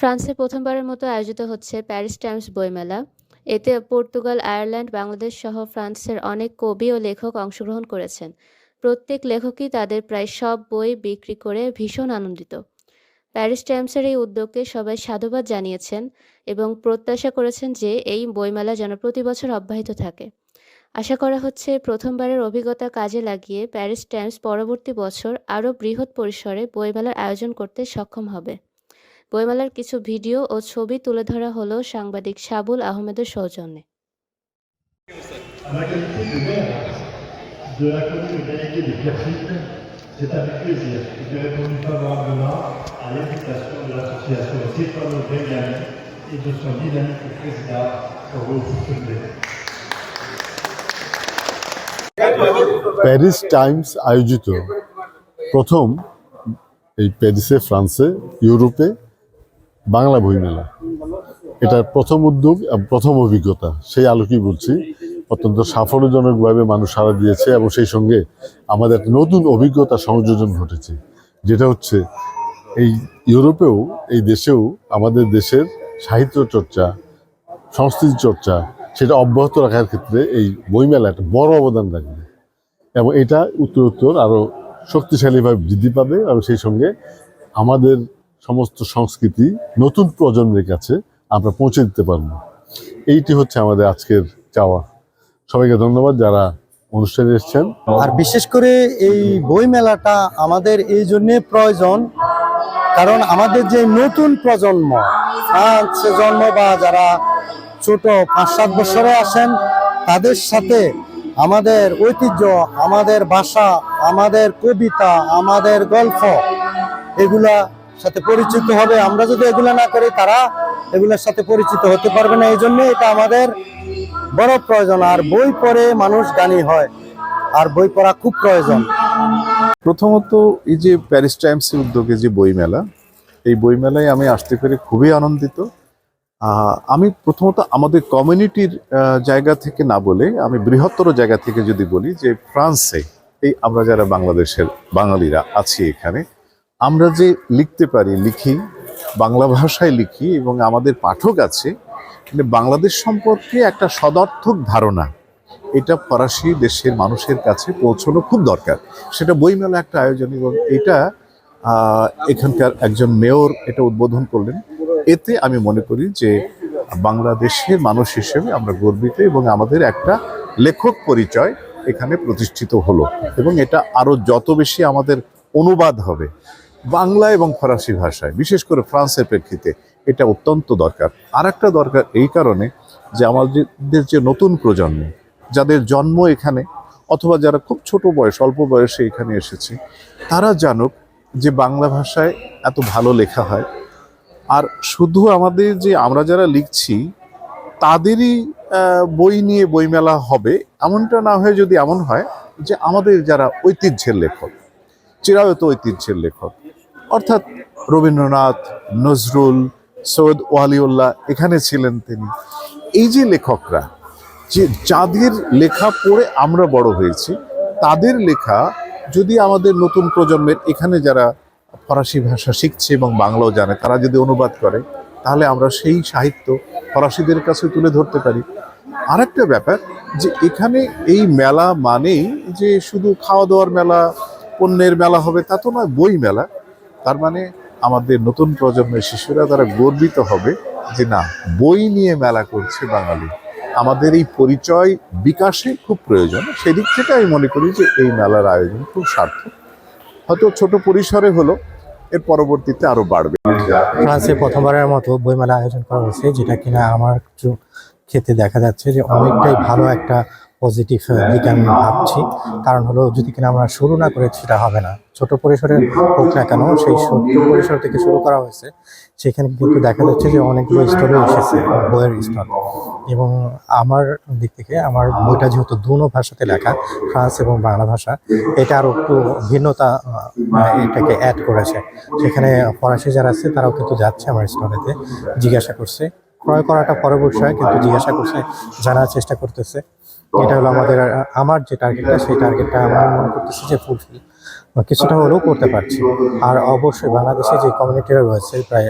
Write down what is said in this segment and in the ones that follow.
ফ্রান্সে প্রথমবারের মতো আয়োজিত হচ্ছে প্যারিস টাইমস বইমেলা। এতে পর্তুগাল, আয়ারল্যান্ড, বাংলাদেশ সহ ফ্রান্সের অনেক কবি ও লেখক অংশগ্রহণ করেছেন। প্রত্যেক লেখকই তাদের প্রায় সব বই বিক্রি করে ভীষণ আনন্দিত। প্যারিস টাইমসের এই উদ্যোগকে সবাই সাধুবাদ জানিয়েছেন এবং প্রত্যাশা করেছেন যে এই বইমেলা যেন প্রতি বছর অব্যাহত থাকে। আশা করা হচ্ছে প্রথমবারের অভিজ্ঞতা কাজে লাগিয়ে প্যারিস টাইমস পরবর্তী বছর আরও বৃহৎ পরিসরে বইমেলার আয়োজন করতে সক্ষম হবে। বইমেলার কিছু ভিডিও ও ছবি তুলে ধরা হলো সাংবাদিক শাবুল আহমেদের সৌজন্যে। À la qualité de maire de la commune d'Allier de Pierrefitte, c'est avec plaisir que j'ai répondu favorablement à l'invitation de l'association Stefano Bengali et de son dynamique président, Rose Sunday. Paris Times আয়োজিত প্রথম এই প্যারিসে, ফ্রান্সে, ইউরোপে বাংলা বইমেলা, এটার প্রথম উদ্যোগ এবং প্রথম অভিজ্ঞতা। সেই আলোকেই বলছি, অত্যন্ত সাফল্যজনকভাবে মানুষ সাড়া দিয়েছে এবং সেই সঙ্গে আমাদের একটা নতুন অভিজ্ঞতা সংযোজন ঘটেছে, যেটা হচ্ছে এই ইউরোপেও, এই দেশেও আমাদের দেশের সাহিত্য চর্চা, সংস্কৃতি চর্চা সেটা অব্যাহত রাখার ক্ষেত্রে এই বইমেলা একটা বড় অবদান রাখবে এবং এটা উত্তরোত্তর আরও শক্তিশালীভাবে বৃদ্ধি পাবে এবং সেই সঙ্গে আমাদের সমস্ত সংস্কৃতি নতুন প্রজন্মের কাছে আমরা পৌঁছে দিতে পারবো। এইটি হচ্ছে আমাদের আজকের চাওয়া। সবাইকে ধন্যবাদ যারা অনুষ্ঠানে এসেছেন। আর বিশেষ করে এই বই মেলাটা আমাদের এই জন্যে প্রয়োজন, কারণ আমাদের যে নতুন প্রজন্ম, ফ্রান্সে জন্ম বা যারা ছোট 5-7 বছরে আসেন, তাদের সাথে আমাদের ঐতিহ্য, আমাদের ভাষা, আমাদের কবিতা, আমাদের গল্প এগুলা সাথে পরিচিত হবে। আমরা যদি এগুলা না করি, তারা এগুলোর সাথে পরিচিত হতে পারবে না। এই জন্য এটা আমাদের বড় প্রয়োজন। আর বই পড়ে মানুষ জ্ঞানী হয়, আর বই পড়া খুব প্রয়োজন। প্রথমত এই যে প্যারিস টাইমসের উদ্যোগে যে বইমেলা, এই বইমেলায় আমি আসতে পেরে খুবই আনন্দিত। আমি প্রথমত আমাদের কমিউনিটির জায়গা থেকে না বলে আমি বৃহত্তর জায়গা থেকে যদি বলি যে ফ্রান্সে এই আমরা যারা বাংলাদেশের বাঙালিরা আছি এখানে, আমরা যে লিখতে পারি, লিখি, বাংলা ভাষায় লিখি এবং আমাদের পাঠক আছে, মানে বাংলাদেশ সম্পর্কে একটা সদর্থক ধারণা এটা ফরাসি দেশের মানুষের কাছে পৌঁছানো খুব দরকার। সেটা বইমেলা একটা আয়োজন এবং এটা এখানকার একজন মেয়র এটা উদ্বোধন করলেন। এতে আমি মনে করি যে বাংলাদেশের মানুষ হিসেবে আমরা গর্বিত এবং আমাদের একটা লেখক পরিচয় এখানে প্রতিষ্ঠিত হলো এবং এটা আরো যত বেশি আমাদের অনুবাদ হবে বাংলা এবং ফরাসি ভাষায়, বিশেষ করে ফ্রান্সের প্রেক্ষিতে, এটা অত্যন্ত দরকার। আর একটা দরকার এই কারণে যে আমাদের যে নতুন প্রজন্ম যাদের জন্ম এখানে অথবা যারা খুব ছোট বয়স, অল্প বয়সে এখানে এসেছে, তারা জানুক যে বাংলা ভাষায় এত ভালো লেখা হয়। আর শুধু আমাদের যে আমরা যারা লিখছি তাদেরই বই নিয়ে বইমেলা হবে এমনটা না হয়ে যদি এমন হয় যে আমাদের যারা ঐতিহ্যের লেখক, চিরায়ত ঐতিহ্যের লেখক, অর্থাৎ রবীন্দ্রনাথ, নজরুল, সৈয়দ ওয়ালিউল্লাহ এখানে ছিলেন, তিনি এই যে লেখকরা যে যাদের লেখা পড়ে আমরা বড় হয়েছি, তাদের লেখা যদি আমাদের নতুন প্রজন্মের এখানে যারা ফরাসি ভাষা শিখছে এবং বাংলাও জানে, তারা যদি অনুবাদ করে, তাহলে আমরা সেই সাহিত্য ফরাসিদের কাছে তুলে ধরতে পারি। আরেকটা ব্যাপার যে এখানে এই মেলা মানেই যে শুধু খাওয়া দাওয়ার মেলা, পণ্যের মেলা হবে তা তো নয়, বই মেলা। তার মানে আমাদের নতুন প্রজন্মের শিশুরা তারা গর্বিত হবে যে না, বই নিয়ে মেলা করছে বাঙালি। আমাদের এই পরিচয় বিকাশে খুব প্রয়োজন। সেদিক থেকে আমি মনে করি যে এই মেলার আয়োজন খুব সার্থক। হয়তো ছোট পরিসরে হলো, এর পরবর্তীতে আরো বাড়বে। ফ্রান্সে প্রথমবারের মতো বইমেলা আয়োজন করা হয়েছে, যেটা কিনা আমার ক্ষেত্রে দেখা যাচ্ছে যে অনেকটাই ভালো একটা পজিটিভ দিক আমি ভাবছি। কারণ হলো, যদি কিনা আমরা শুরু না করে সেটা হবে না। ছোট পরিসরে হোক না কেন, সেই ছোট পরিসর থেকে শুরু করা হয়েছে, সেখানে কিন্তু দেখা যাচ্ছে যে অনেকগুলো স্টলও এসেছে, বইয়ের স্টল। এবং আমার দিক থেকে আমার বইটা যেহেতু দুটো ভাষাতে লেখা, ফ্রান্স এবং বাংলা ভাষা, এটা আরও একটু ভিন্নতা এটাকে অ্যাড করেছে। সেখানে ফরাসি যারা আছে তারাও কিন্তু যাচ্ছে আমার স্টলেতে, জিজ্ঞাসা করছে। ক্রয় করাটা পরে বিষয়, কিন্তু জিজ্ঞাসা করছে, জানার চেষ্টা করতেছে। এটা হলো আমার যে টার্গেটটা, সেই টার্গেটটা আমি মনে করতেছি যে ফুলফিল কিছুটা হলেও করতে পারছি। আর অবশ্যই বাংলাদেশে যে কমিউনিটিরা রয়েছে, প্রায়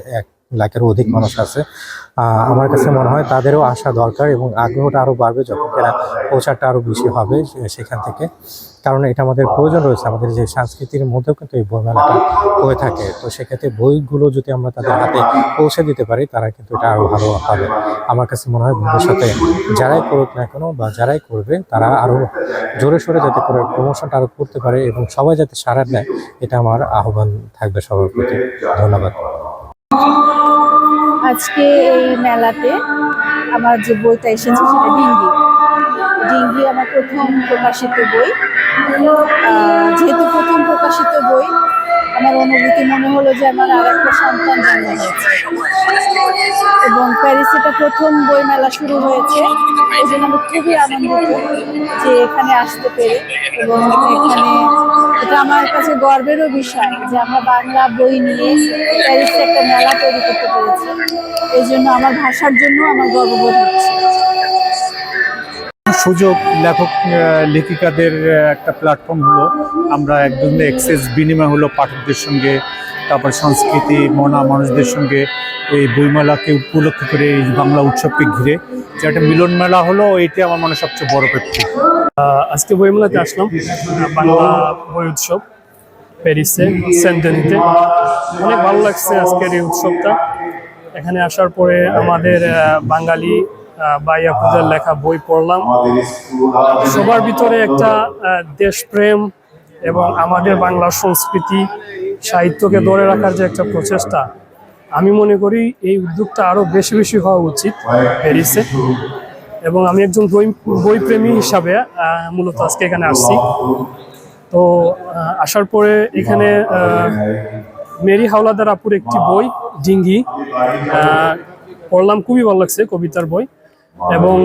লাখেরও অধিক মানুষ আছে। আমার কাছে মনে হয় তাদেরও আসা দরকার এবং আগ্রহটা আরও বাড়বে যখন কিনা প্রচারটা আরও বেশি হবে সেখান থেকে। কারণ এটা আমাদের প্রয়োজন রয়েছে, আমাদের যে সংস্কৃতির মধ্যেও কিন্তু এই বইমেলাটা হয়ে থাকে। তো সেক্ষেত্রে বইগুলো যদি আমরা তাদের হাতে পৌঁছে দিতে পারি, তারা কিন্তু এটা আরও ভালো হবে। আমার কাছে মনে হয় ভবিষ্যতে যারাই করুক না কেন বা যারাই করবে, তারা আরও জোরে সোরে যাতে করে প্রমোশনটা আরও করতে পারে এবং সবাই যাতে সাড়া দেয়, এটা আমার আহ্বান থাকবে সবার প্রতি। ধন্যবাদ। আজকে এই মেলাতে আমার যে বইটা এসেছে সেটা ডিঙ্গি। ডিঙ্গি আমার প্রথম প্রকাশিত বই। যেহেতু প্রথম প্রকাশিত বই, আমার অনুভূতি মনে হলো যে আমার আর একটা সন্তান জন্ম হয়েছে। এবং প্যারিসে এটা প্রথম বই মেলা শুরু হয়েছে, এই জন্য আমি খুবই আনন্দিত যে এখানে আসতে পেরে। এবং এখানে এটা আমার কাছে গর্বেরও বিষয় যে আমরা বাংলা বই নিয়ে প্যারিসে একটা মেলা তৈরি করতে পেরেছি। এই জন্য আমার ভাষার জন্য আমার গর্ববোধ হচ্ছে। সুযোগ লেখক লেখিকাদের একটা প্ল্যাটফর্ম হলো, আমরা এক ধরনের এক্সেস বিনিময় হলো পাঠকদের সঙ্গে, তারপর সংস্কৃতি মনা মানুষদের সঙ্গে এই বইমেলাকে উপলক্ষ করে এই বাংলা উৎসবকে ঘিরে যে একটা মিলন মেলা হলো, এইটা আমার মনে সবচেয়ে বড় প্রাপ্তি। আজকে বইমেলাতে আসলাম, বাংলা বই উৎসব প্যারিসে সেন্ট ডেনিতে। অনেক ভালো লাগছে আজকের এই উৎসবটা। এখানে আসার পরে আমাদের বাঙালি বাইয়াকুদের লেখা বই পড়লাম। সবার ভিতরে একটা দেশপ্রেম এবং আমাদের বাংলার সংস্কৃতি সাহিত্যকে ধরে রাখার যে একটা প্রচেষ্টা, আমি মনে করি এই উদ্যোগটা আরো বেশি বেশি হওয়া উচিত প্যারিসে। এবং আমি একজন বইপ্রেমী হিসাবে মূলত আজকে এখানে আসছি। তো আসার পরে এখানে মেরি হাওলাদার আপুর একটি বই ডিঙ্গি পড়লাম, খুবই ভালো লাগছে, কবিতার বই। এবং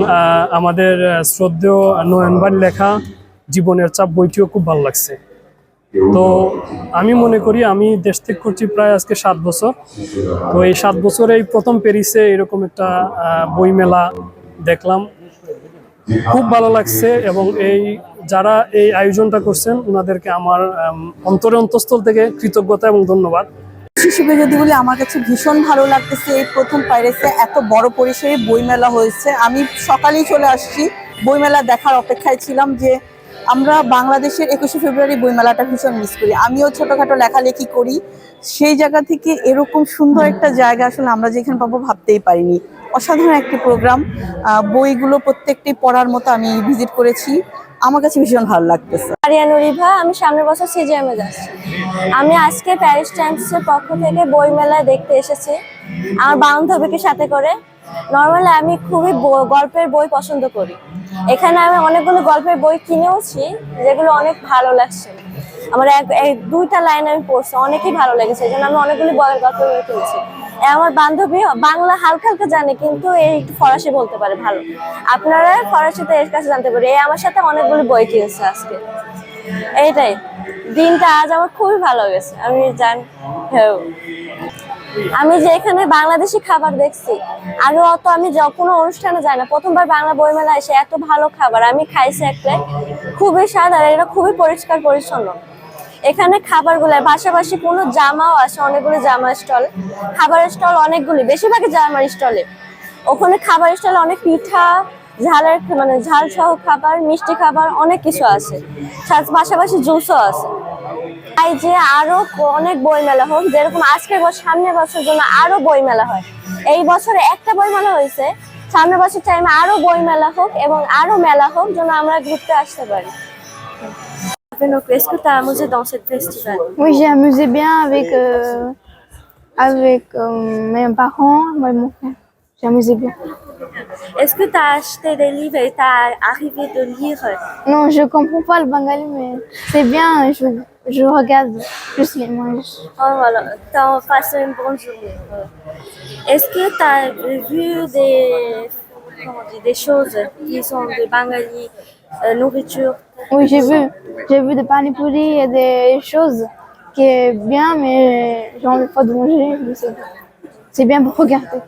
আমাদের শ্রদ্ধেয় নয়নবার লেখা জীবনের চাপ বইটিও খুব ভালো লাগছে। তো আমি মনে করি আমি দেশ ত্যাগ করছি প্রায় আজকে 7 বছর। তো এই 7 বছরে এই প্রথম প্যারিসে এরকম একটা বইমেলা দেখলাম, খুব ভালো লাগছে। এবং এই যারা এই আয়োজনটা করছেন ওনাদেরকে আমার অন্তরে অন্তঃস্থল থেকে কৃতজ্ঞতা এবং ধন্যবাদ। হিসেবে যদি বলি, আমার কাছে ভীষণ ভালো লাগতেছে এই প্রথম প্যারিসে এত বড় পরিসরে বইমেলা হয়েছে। আমি সকালেই চলে আসছি, বইমেলা দেখার অপেক্ষায় ছিলাম যে আমরা বাংলাদেশের 21শে ফেব্রুয়ারি বইমেলাটা ভীষণ মিস করি। আমিও ছোটখাটো লেখালেখি করি, সেই জায়গা থেকে এরকম সুন্দর একটা জায়গা আসলে আমরা যেখানে পাবো ভাবতেই পারিনি। অসাধারণ একটি প্রোগ্রাম, বইগুলো প্রত্যেকটি পড়ার মতো আমি ভিজিট করেছি, আমার কাছে ভীষণ ভালো লাগতেছে। আরিয়ান রিভা, আমি সামনের বছর সিজিএমে যাচ্ছি। আমি আজকে প্যারিস টাইমসের পক্ষ থেকে বই মেলায় দেখতে এসেছি আমার বান্ধবীকে সাথে করে। নর্মালি আমি খুবই গল্পের বই পছন্দ করি। এখানে আমি অনেকগুলো গল্পের বই কিনেওছি যেগুলো অনেক ভালো লাগছে আমার। 2টা লাইন আমি পড়ছি, অনেকই ভালো লেগেছে, এই জন্য আমি অনেকগুলো গল্পের বই কিনেছি। আমার বান্ধবী বাংলা হালকা হালকা জানে, কিন্তু এই একটু ফরাসি বলতে পারে ভালো। আপনারা ফরাসিতে এর কাছে জানতে পারে। আমার সাথে অনেকগুলো বই কিনেছে আজকে। এইটাই দিনটা আজ আমার খুবই ভালো গেছে। আমি যে এখানে বাংলাদেশি খাবার দেখছি, আগে অত আমি কোনো অনুষ্ঠানে যাই না, প্রথমবার বাংলা বইমেলা এসে এত ভালো খাবার আমি খাইছি এক প্লেট, খুবই স্বাদ। আর এটা খুবই পরিষ্কার পরিচ্ছন্ন। এখানে খাবারগুলোর পাশাপাশি কোনো জামাও আছে, অনেকগুলো জামা স্টল, খাবারের স্টল অনেকগুলি, বেশিরভাগই জামার স্টলে। ওখানে খাবার স্টলে অনেক পিঠা, ঝালের ঝাল সহ খাবার, মিষ্টি খাবার, অনেক কিছু আছে, পাশাপাশি জুসও আছে। তাই যে আরো অনেক বই মেলা হোক, যেরকম আজকের বছর সামনের বছর জন্য আরো বই মেলা হয়। এই বছরে একটা বই মেলা হয়েছে, সামনের বছর টাইমে আরো বই মেলা হোক এবং আরো মেলা হোক, যেন আমরা ঘুরতে আসতে পারি। Est-ce que tu as amusé dans cette festival? Oui, j'ai amusé bien avec mes parents, moi et mon frère. J'ai amusé bien. Est-ce que tu as acheté des livres et tu as arrivé de lire? Non, je comprends pas le bengali, mais c'est bien, je regarde plus les images. Oh voilà, tu as passé une bonne journée. Est-ce que tu as vu des choses qui sont de bengali, nourriture? Oui, j'ai vu des panipuri et des choses qui est bien, mais j'ai envie pas de manger, mais c'est bien pour regarder.